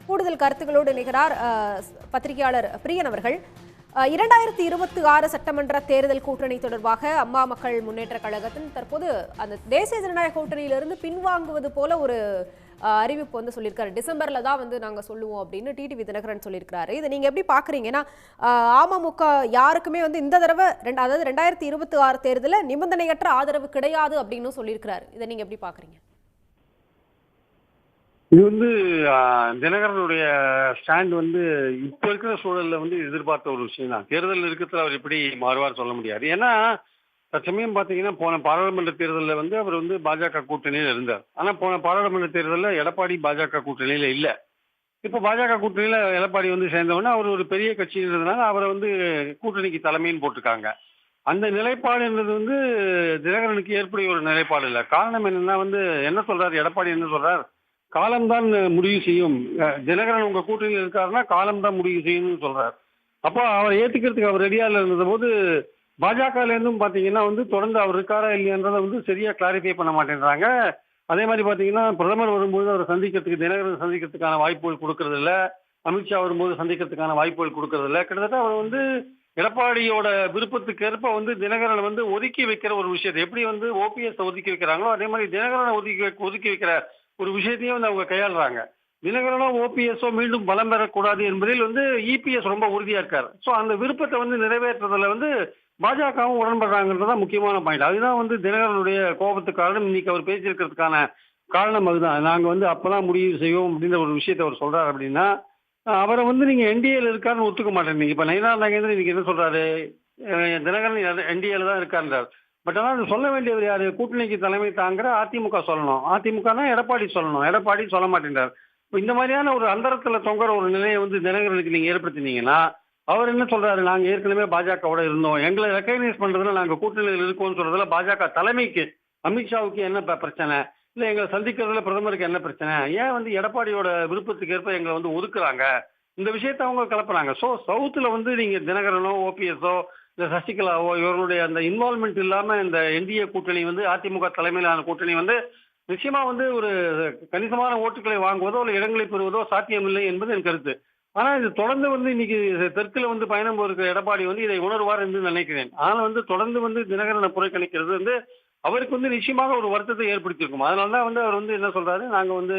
கூடுதல் கருத்துக்களோடு இணைகிறார் பத்திரிகையாளர் பிரியன் அவர்கள். 2026 சட்டமன்ற தேர்தல் கூட்டணி தொடர்பாக அம்மா மக்கள் முன்னேற்ற கழகத்தின் தற்போது அந்த தேசிய ஜனநாயக கூட்டணியிலிருந்து பின்வாங்குவது போல ஒரு அறிவிப்பு வந்து சொல்லியிருக்காரு. டிசம்பர்ல தான் வந்து நாங்க சொல்லுவோம் அப்படின்னு டிடிவி தினகரன் சொல்லியிருக்காரு. இதை நீங்க எப்படி பாக்குறீங்க? ஏன்னா அமமுக யாருக்குமே வந்து இந்த தடவை அதாவது 2026 தேர்தலில் நிபந்தனையற்ற ஆதரவு கிடையாது அப்படின்னு சொல்லியிருக்கிறாரு. இதை நீங்க எப்படி பாக்குறீங்க? இது வந்து தினகரனுடைய ஸ்டாண்ட் வந்து இப்ப இருக்கிற சூழல்ல வந்து எதிர்பார்த்த ஒரு விஷயம் தான். தேர்தல் இருக்கிறதுல அவர் எப்படி மாறுவார் சொல்ல முடியாது. ஏன்னா தற்சமயம் பாத்தீங்கன்னா போன பாராளுமன்ற தேர்தலில் வந்து அவர் வந்து பாஜக கூட்டணியில இருந்தார். ஆனா போன பாராளுமன்ற தேர்தலில் எடப்பாடி பாஜக கூட்டணியில இல்ல. இப்ப பாஜக கூட்டணியில எடப்பாடி வந்து சேர்ந்தவொடனே அவர் ஒரு பெரிய கட்சி இருந்ததுனால அவரை வந்து கூட்டணிக்கு தலைமைன்னு போட்டிருக்காங்க. அந்த நிலைப்பாடுன்றது வந்து தினகரனுக்கு ஏற்புடைய ஒரு நிலைப்பாடு இல்லை. காரணம் என்னன்னா வந்து என்ன சொல்றாரு எடப்பாடி, என்ன சொல்றார், காலம்தான் முடிவு செய்யும். தினகரன் உங்க கூட்டணியில் இருக்காருன்னா காலம்தான் முடிவு செய்யும்னு சொல்றாரு. அப்போ அவரை ஏத்துக்கிறதுக்கு அவர் ரெடியா இருந்த போது பாஜகல இருந்தும் பாத்தீங்கன்னா வந்து தொடர்ந்து அவர் இருக்காரா இல்லையான்றதை வந்து சரியா கிளாரிஃபை பண்ண மாட்டேன்றாங்க. அதே மாதிரி பாத்தீங்கன்னா பிரதமர் வரும்போது அவரை சந்திக்கிறதுக்கு, தினகரன் சந்திக்கிறதுக்கான வாய்ப்புகள் கொடுக்கறது இல்ல. அமித்ஷா வரும்போது சந்திக்கிறதுக்கான வாய்ப்புகள் கொடுக்கறது இல்ல. கிட்டத்தட்ட அவர் வந்து எடப்பாடியோட விருப்பத்துக்கு ஏற்ப வந்து தினகரனை வந்து ஒதுக்கி வைக்கிற ஒரு விஷயத்தை எப்படி வந்து ஓபிஎஸ் ஒதுக்கி வைக்கிறாங்களோ அதே மாதிரி தினகரனை ஒதுக்கி வைக்கிற ஒரு விஷயத்தையும் வந்து அவங்க கையாளுறாங்க. தினகரனோ ஓபிஎஸ்ஓ மீண்டும் பலம் பெறக்கூடாது என்பதில் வந்து இபிஎஸ் ரொம்ப உறுதியா இருக்காரு. ஸோ அந்த விருப்பத்தை வந்து நிறைவேற்றுறதுல வந்து பாஜகவும் உடன்படுறாங்கன்றதான் முக்கியமான பாயிண்ட். அதுதான் வந்து தினகரனுடைய கோபத்துக்கு காரணம். இன்னைக்கு அவர் பேசியிருக்கிறதுக்கான காரணம் அதுதான். நாங்க வந்து அப்பதான் முடிவு செய்வோம் அப்படின்ற ஒரு விஷயத்தை அவர் சொல்றாரு. அப்படின்னா அவரை வந்து நீங்க என்டிஏல இருக்காருன்னு ஒத்துக்க மாட்டேன். இப்ப நயினார் நாகேந்திரன் இன்னைக்கு என்ன சொல்றாரு, தினகரன் என்டிஏல தான் இருக்காருன்றார். பட் ஆனால் அது சொல்ல வேண்டியவர் யாரு, கூட்டணிக்கு தலைமை தாங்கிற அதிமுக சொல்லணும். அதிமுகனா எடப்பாடி சொல்லணும். எடப்பாடி சொல்ல மாட்டேன்றார். இப்போ இந்த மாதிரியான ஒரு அந்தரத்துல தொங்குற ஒரு நிலையை வந்து தினகரனுக்கு நீங்க ஏற்படுத்தினீங்கன்னா அவர் என்ன சொல்றாரு, நாங்க ஏற்கனவே பாஜகவோட இருந்தோம், எங்களை ரெக்கக்னைஸ் பண்றதுல நாங்க கூட்டணியில் இருக்கோம்னு சொல்றதுல பாஜக தலைமைக்கு அமித்ஷாவுக்கு என்ன பிரச்சனை, இல்ல எங்களை சந்திக்கிறதுல பிரதமருக்கு என்ன பிரச்சனை, ஏன் வந்து எடப்பாடியோட விருப்பத்துக்கு ஏற்ப எங்களை வந்து ஒதுக்குறாங்க, இந்த விஷயத்த அவங்க கலப்புறாங்க. ஸோ சவுத்துல வந்து நீங்க தினகரனோ ஓபிஎஸ்ஓ இந்த சசிகலாவோ இவர்களுடைய அந்த இன்வால்மெண்ட் இல்லாம இந்த என்டிஏ கூட்டணி வந்து அதிமுக தலைமையிலான கூட்டணி வந்து நிச்சயமா வந்து ஒரு கணிசமான ஓட்டுகளை வாங்குவதோ இல்லை இடங்களை பெறுவதோ சாத்தியமில்லை என்பது என் கருத்து. ஆனா இது தொடர்ந்து வந்து இன்னைக்கு தெற்குல வந்து பயணம் இருக்கிற எடப்பாடி வந்து இதை உணர்வார் என்று நினைக்கிறேன். ஆனால் வந்து தொடர்ந்து வந்து தினகரனை புறக்கணிக்கிறது வந்து அவருக்கு வந்து நிச்சயமாக ஒரு வருத்தத்தை ஏற்படுத்தியிருக்கும். அதனாலதான் வந்து அவர் வந்து என்ன சொல்றாரு, நாங்க வந்து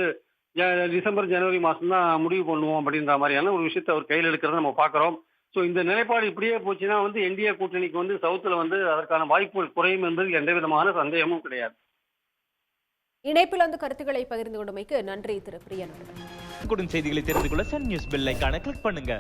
டிசம்பர் ஜனவரி மாசம் தான் முடிவு பண்ணுவோம் அப்படின்ற மாதிரியான ஒரு விஷயத்தை அவர் கையில் எடுக்கிறத நம்ம பாக்குறோம். ஸோ இந்த நிலைப்பாடு இப்படியே போச்சுன்னா வந்து என்டிஏ கூட்டணிக்கு வந்து சவுத்துல வந்து அதற்கான வாய்ப்புகள் குறையும் என்பது எந்த விதமான சந்தேகமும் கிடையாது. இணைப்பில் வந்து கருத்துக்களை பகிர்ந்து கொண்டமைக்கு நன்றி திரு பிரியன். செய்திகளை தெரிந்து கொள்ள சன் நியூஸ் பெல் ஐகானை கிளிக் பண்ணுங்க.